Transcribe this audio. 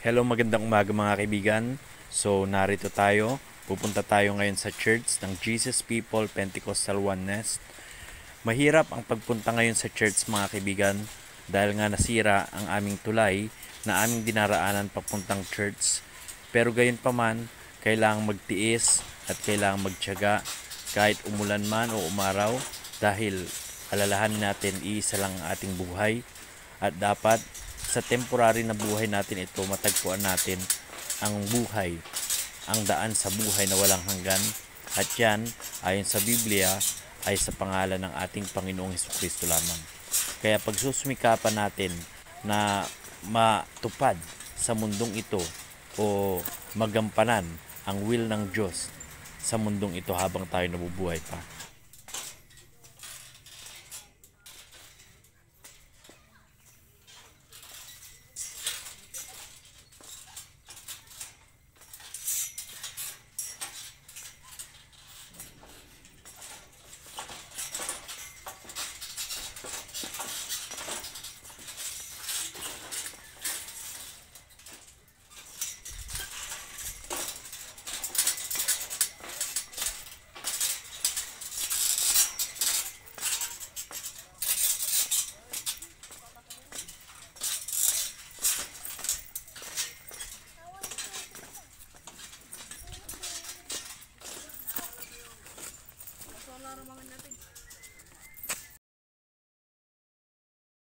Hello, magandang umaga mga kaibigan. So, narito tayo. Pupunta tayo ngayon sa church ng Jesus People Pentecostal Oneness. Mahirap ang pagpunta ngayon sa church mga kaibigan dahil nga nasira ang aming tulay na aming dinaraanan papuntang church. Pero gayon pa man, kailangang magtiis at kailangang magtiyaga kahit umulan man o umaraw dahil alalahanin natin iisa lang ang ating buhay at dapat sa temporary na buhay natin ito matagpuan natin ang buhay, ang daan sa buhay na walang hanggan at yan ayon sa Biblia ay sa pangalan ng ating Panginoong Hesukristo lamang. Kaya pagsusumikapan natin na matupad sa mundong ito o magampanan ang will ng Diyos sa mundong ito habang tayo nabubuhay pa.